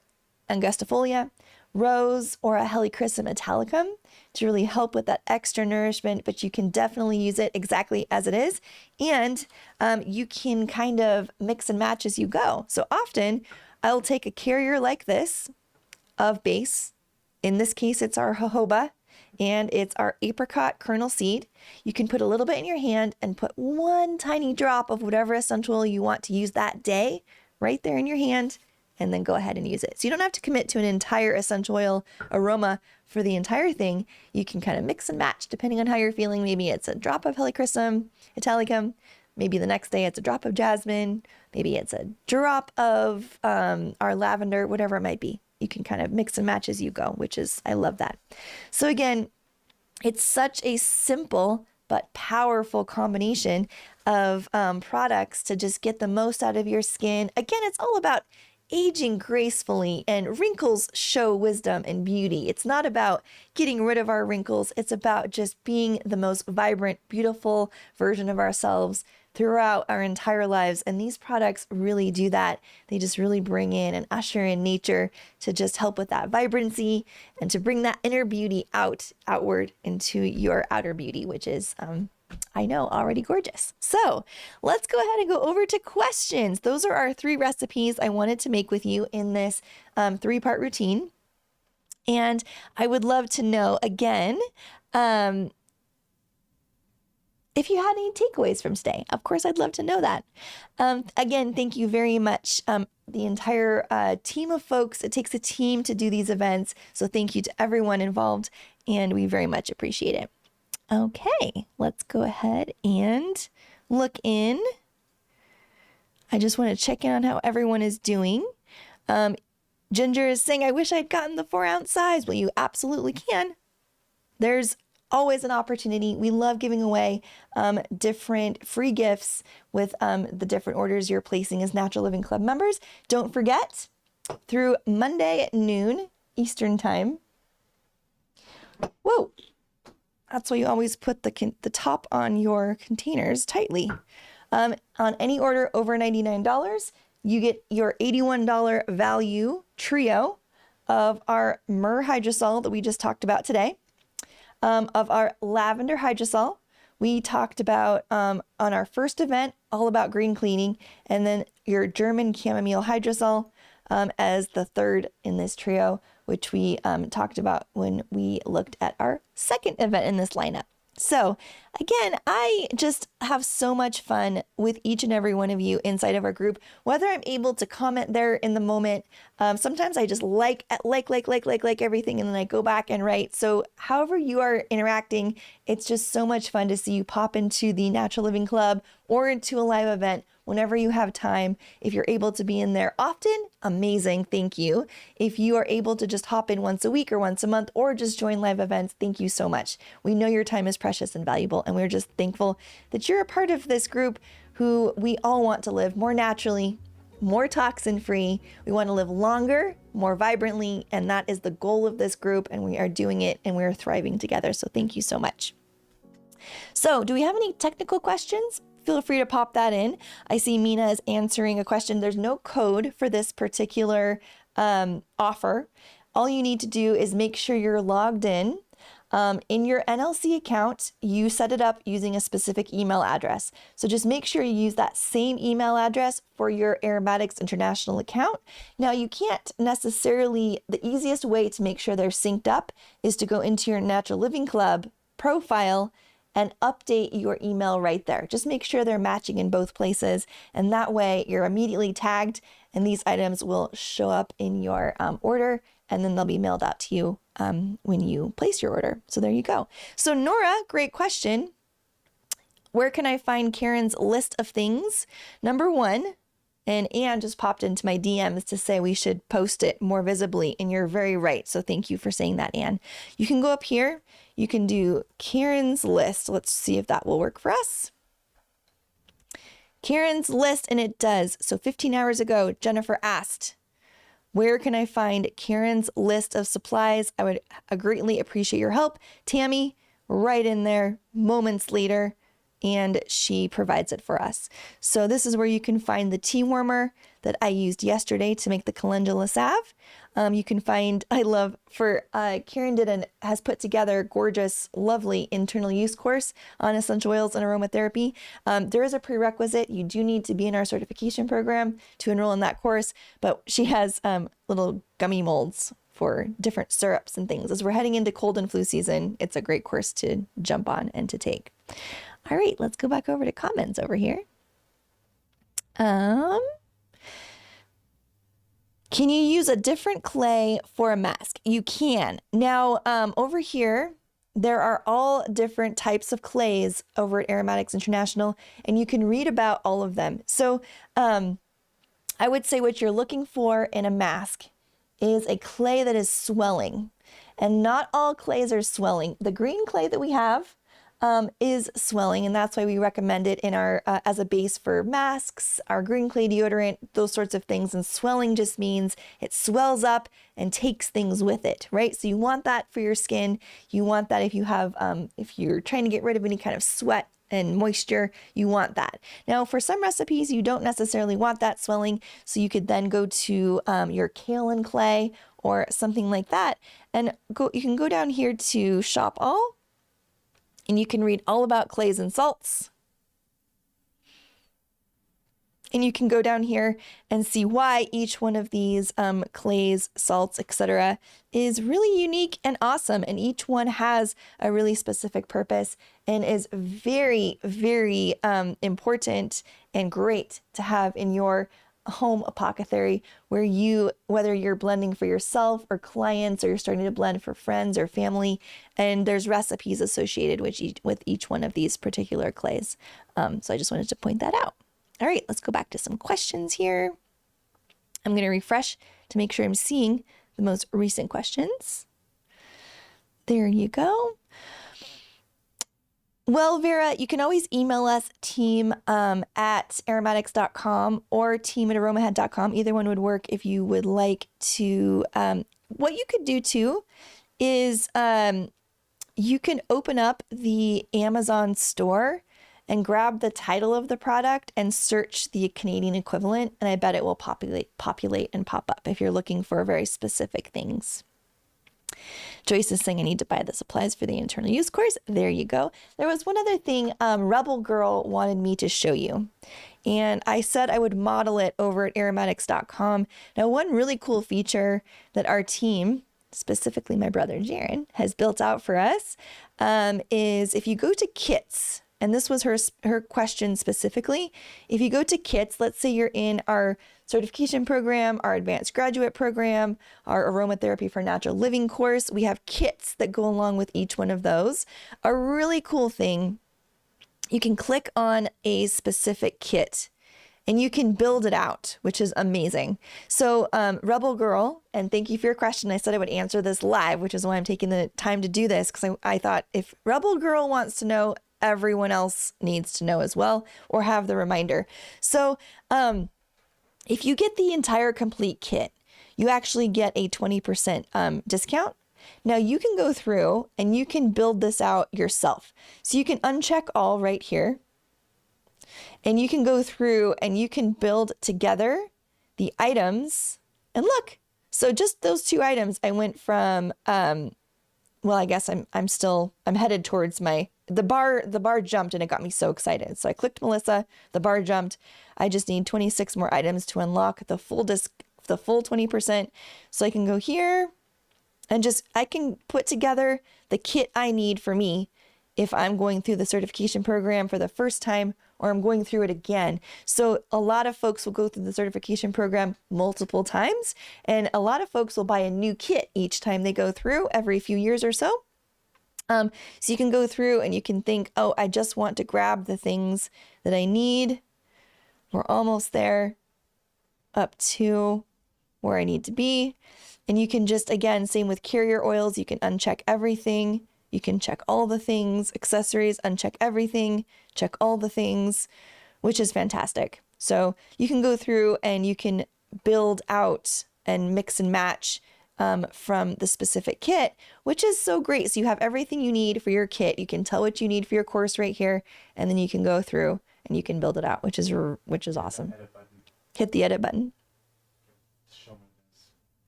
angustifolia, rose, or a helichrysum italicum to really help with that extra nourishment, but you can definitely use it exactly as it is. And you can kind of mix and match as you go. So often I'll take a carrier like this of base. In this case, it's our jojoba and it's our apricot kernel seed. You can put a little bit in your hand and put one tiny drop of whatever essential oil you want to use that day right there in your hand, and then go ahead and use it. So you don't have to commit to an entire essential oil aroma for the entire thing. You can kind of mix and match depending on how you're feeling. Maybe it's a drop of helichrysum italicum. Maybe the next day it's a drop of jasmine. Maybe it's a drop of our lavender, whatever it might be. You can kind of mix and match as you go, I love that. So again, it's such a simple but powerful combination of products to just get the most out of your skin. Again, it's all about aging gracefully, and wrinkles show wisdom and beauty. It's not about getting rid of our wrinkles. It's about just being the most vibrant, beautiful version of ourselves throughout our entire lives. And these products really do that. They just really bring in and usher in nature to just help with that vibrancy and to bring that inner beauty outward into your outer beauty, which is, I know, already gorgeous. So let's go ahead and go over to questions. Those are our 3 recipes I wanted to make with you in this 3-part routine. And I would love to know, again, if you had any takeaways from today. Of course, I'd love to know that. Again, thank you very much. The entire team of folks, it takes a team to do these events. So thank you to everyone involved, and we very much appreciate it. Okay, let's go ahead and look in. I just want to check in on how everyone is doing. Ginger is saying, I wish I'd gotten the 4-ounce size. Well, you absolutely can. There's always an opportunity. We love giving away different free gifts with the different orders you're placing as Natural Living Club members. Don't forget, through Monday at noon Eastern time. Whoa, that's why you always put the top on your containers tightly. On any order over $99, you get your $81 value trio of our myrrh hydrosol that we just talked about today. Of our lavender hydrosol, we talked about on our first event, all about green cleaning, and then your German chamomile hydrosol as the third in this trio, which we talked about when we looked at our second event in this lineup. So again, I just have so much fun with each and every one of you inside of our group, whether I'm able to comment there in the moment. Sometimes I just like everything, and then I go back and write. So however you are interacting, it's just so much fun to see you pop into the Natural Living Club or into a live event whenever you have time. If you're able to be in there often, amazing, thank you. If you are able to just hop in once a week or once a month or just join live events, thank you so much. We know your time is precious and valuable, and we're just thankful that you're a part of this group who we all want to live more naturally, more toxin-free. We want to live longer, more vibrantly, and that is the goal of this group, and we are doing it, and we are thriving together. So thank you so much. So do we have any technical questions feel free to pop that in. I see Mina is answering a question. There's no code for this particular offer. All you need to do is make sure you're logged in. In your NLC account, you set it up using a specific email address. So just make sure you use that same email address for your Aromatics International account. Now you can't necessarily, the easiest way to make sure they're synced up is to go into your Natural Living Club profile and update your email right there. Just make sure they're matching in both places. And that way you're immediately tagged and these items will show up in your order, and then they'll be mailed out to you when you place your order. So there you go. So Nora, great question. Where can I find Karen's list of things? Number one, and Anne just popped into my DMs to say we should post it more visibly, and you're very right. So thank you for saying that, Anne. You can go up here. You can do Karen's list. Let's see if that will work for us. Karen's list, and it does. So 15 hours ago, Jennifer asked, where can I find Karen's list of supplies? I would greatly appreciate your help. Tammy, right in there, moments later, and she provides it for us. So this is where you can find the tea warmer that I used yesterday to make the calendula salve. You can find, I love, Karen has put together a gorgeous, lovely internal use course on essential oils and aromatherapy. There is a prerequisite. You do need to be in our certification program to enroll in that course, but she has little gummy molds for different syrups and things. As we're heading into cold and flu season, it's a great course to jump on and to take. All right, let's go back over to comments over here. Can you use a different clay for a mask? You can. Now, over here, there are all different types of clays over at Aromatics International, and you can read about all of them. So I would say what you're looking for in a mask is a clay that is swelling. And not all clays are swelling. The green clay that we have is swelling, and that's why we recommend it in our as a base for masks, our green clay deodorant, those sorts of things. And swelling just means it swells up and takes things with it, right? So you want that for your skin. You want that if you have, if you're trying to get rid of any kind of sweat and moisture, you want that. Now, for some recipes, you don't necessarily want that swelling, so you could then go to your kaolin clay or something like that, and you can go down here to Shop All. And you can read all about clays and salts. And you can go down here and see why each one of these clays, salts, etc. is really unique and awesome. And each one has a really specific purpose and is very, very important and great to have in your home apothecary, where whether you're blending for yourself or clients, or you're starting to blend for friends or family, and there's recipes associated with each one of these particular clays. So I just wanted to point that out. All right, let's go back to some questions here. I'm going to refresh to make sure I'm seeing the most recent questions. There you go. Well, Vera, you can always email us, team at aromatics.com or team@aromahead.com. Either one would work if you would like to. What you could do too is you can open up the Amazon store and grab the title of the product and search the Canadian equivalent. And I bet it will populate and pop up if you're looking for very specific things. Joyce is saying I need to buy the supplies for the internal use course. There you go. There was one other thing Rebel Girl wanted me to show you. And I said I would model it over at aromatics.com. Now, one really cool feature that our team, specifically my brother Jaron, has built out for us is if you go to kits, and this was her question specifically, if you go to kits, let's say you're in our certification program, our advanced graduate program, our aromatherapy for natural living course, we have kits that go along with each one of those. A really cool thing, you can click on a specific kit and you can build it out, which is amazing. So Rebel Girl, and thank you for your question. I said I would answer this live, which is why I'm taking the time to do this, because I thought if Rebel Girl wants to know, everyone else needs to know as well, or have the reminder. So if you get the entire complete kit, you actually get a 20% discount. Now you can go through and you can build this out yourself. So you can uncheck all right here. And you can go through and you can build together the items. And look, so just those 2 items, I went from, well, I guess I'm headed towards the bar jumped and it got me so excited. So I clicked Melissa, the bar jumped. I just need 26 more items to unlock the full 20%. So I can go here and I can put together the kit I need for me if I'm going through the certification program for the first time or I'm going through it again. So a lot of folks will go through the certification program multiple times, and a lot of folks will buy a new kit each time they go through every few years or so. So you can go through and you can think, oh, I just want to grab the things that I need. We're almost there, up to where I need to be. And you can just, again, same with carrier oils, you can uncheck everything. You can check all the things, accessories, uncheck everything, check all the things, which is fantastic. So you can go through and you can build out and mix and match from the specific kit, which is so great. So you have everything you need for your kit. You can tell what you need for your course right here, and then you can go through and you can build it out, which is awesome. Hit the edit button.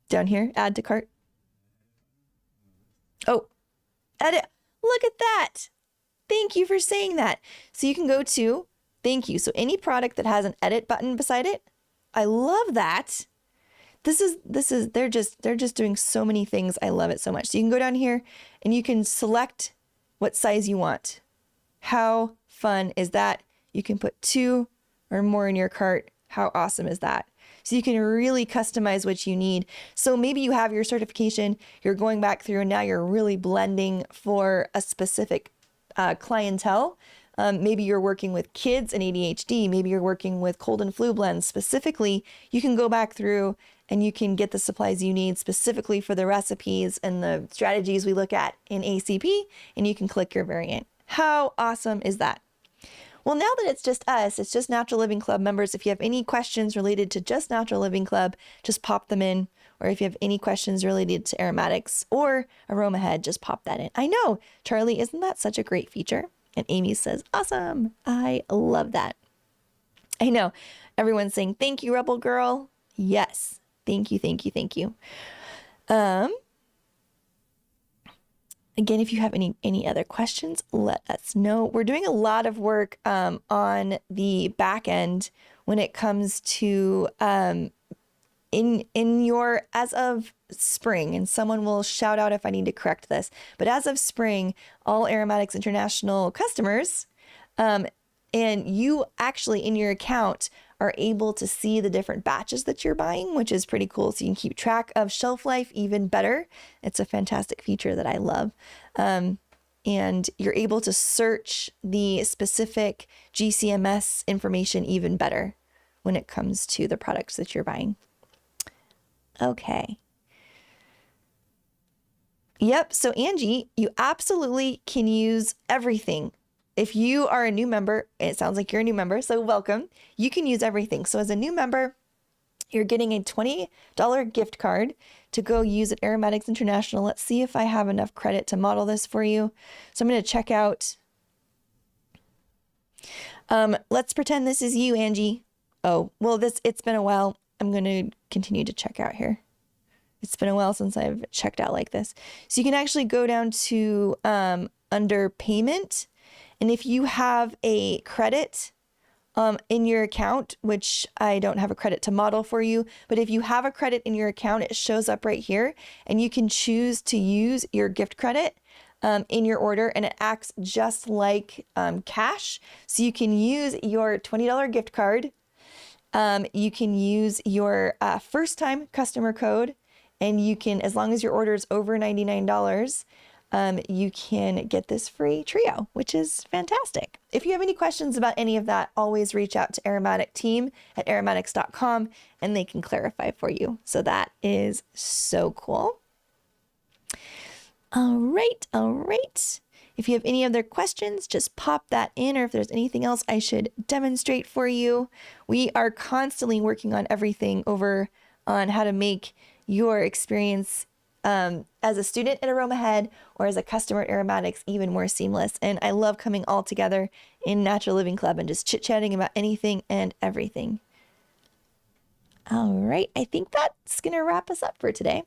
Down here, add to cart. Oh, edit. Look at that. Thank you for saying that. So you can go to thank you. So any product that has an edit button beside it, I love that. They're just doing so many things. I love it so much. So you can go down here and you can select what size you want. How fun is that? You can put 2 or more in your cart. How awesome is that? So you can really customize what you need. So maybe you have your certification, you're going back through and now you're really blending for a specific clientele. Maybe you're working with kids and ADHD. Maybe you're working with cold and flu blends specifically. You can go back through and you can get the supplies you need specifically for the recipes and the strategies we look at in ACP, and you can click your variant. How awesome is that? Well, now that it's just us, it's just Natural Living Club members. If you have any questions related to just Natural Living Club, just pop them in. Or if you have any questions related to aromatics or aroma head, just pop that in. I know, Charlie, isn't that such a great feature? And Amy says, awesome. I love that. I know. Everyone's saying, thank you, Rebel Girl. Yes. Thank you, thank you, thank you. Again, if you have any other questions, let us know. We're doing a lot of work on the back end when it comes to in your, as of spring, and someone will shout out if I need to correct this, but as of spring, all Aromatics International customers, and you actually in your account are able to see the different batches that you're buying, which is pretty cool. So you can keep track of shelf life even better. It's a fantastic feature that I love. And you're able to search the specific GCMS information even better when it comes to the products that you're buying. Okay. Yep. So Angie, you absolutely can use everything. If you are a new member, it sounds like you're a new member, so welcome. You can use everything. So as a new member, you're getting a $20 gift card to go use at Aromatics International. Let's see if I have enough credit to model this for you. So I'm going to check out. Let's pretend this is you, Angie. Oh, well, it's been a while. I'm going to continue to check out here. It's been a while since I've checked out like this. So you can actually go down to under payment. And if you have a credit in your account, which I don't have a credit to model for you, but if you have a credit in your account, it shows up right here, and you can choose to use your gift credit in your order, and it acts just like cash. So you can use your $20 gift card. You can use your first time customer code, and you can, as long as your order is over $99, you can get this free trio, which is fantastic. If you have any questions about any of that, always reach out to Aromatic team at aromatics.com and they can clarify for you. So that is so cool. All right. If you have any other questions, just pop that in, or if there's anything else I should demonstrate for you. We are constantly working on everything over on how to make your experience as a student at Aromahead or as a customer at Aromatics, even more seamless. And I love coming all together in Natural Living Club and just chit-chatting about anything and everything. All right, I think that's going to wrap us up for today,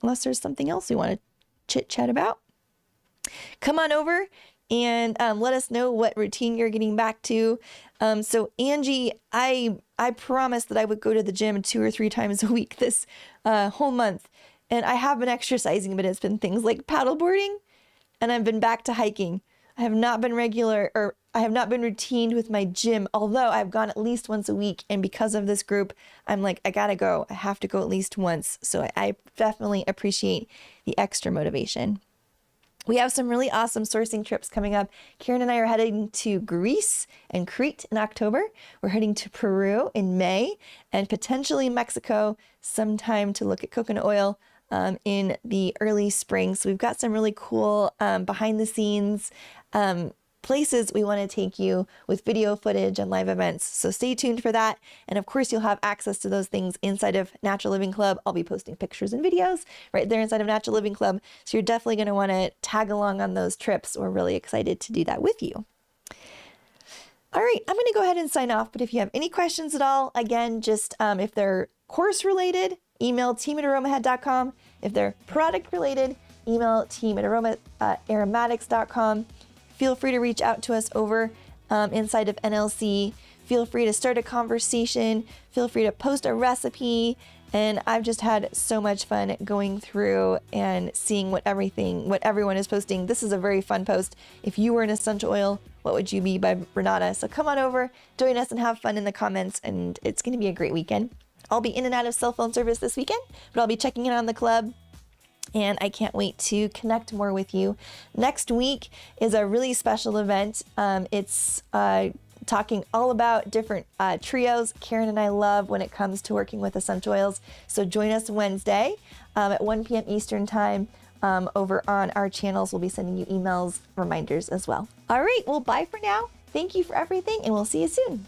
unless there's something else we want to chit-chat about. Come on over and let us know what routine you're getting back to. So Angie, I promised that I would go to the gym 2 or 3 times a week this whole month. And I have been exercising, but it's been things like paddleboarding, and I've been back to hiking. I have not been routine with my gym, although I've gone at least once a week. And because of this group, I'm like, I gotta go. I have to go at least once. So I definitely appreciate the extra motivation. We have some really awesome sourcing trips coming up. Karen and I are heading to Greece and Crete in October. We're heading to Peru in May and potentially Mexico sometime to look at coconut oil in the early spring. So we've got some really cool behind the scenes places we want to take you with video footage and live events. So stay tuned for that. And of course, you'll have access to those things inside of Natural Living Club. I'll be posting pictures and videos right there inside of Natural Living Club. So you're definitely going to want to tag along on those trips. We're really excited to do that with you. All right, I'm going to go ahead and sign off. But if you have any questions at all, again, just if they're course related, email team@aromahead.com. If they're product related, email team@aromatics.com. Feel free to reach out to us over inside of NLC. Feel free to start a conversation. Feel free to post a recipe. And I've just had so much fun going through and seeing what everyone is posting. This is a very fun post. If you were an essential oil, what would you be by Renata? So come on over, join us, and have fun in the comments. And it's going to be a great weekend. I'll be in and out of cell phone service this weekend, but I'll be checking in on the club. And I can't wait to connect more with you. Next week is a really special event. It's talking all about different trios Karen and I love when it comes to working with essential oils. So join us Wednesday at 1 p.m. Eastern time over on our channels. We'll be sending you emails, reminders as well. All right, well, bye for now. Thank you for everything, and we'll see you soon.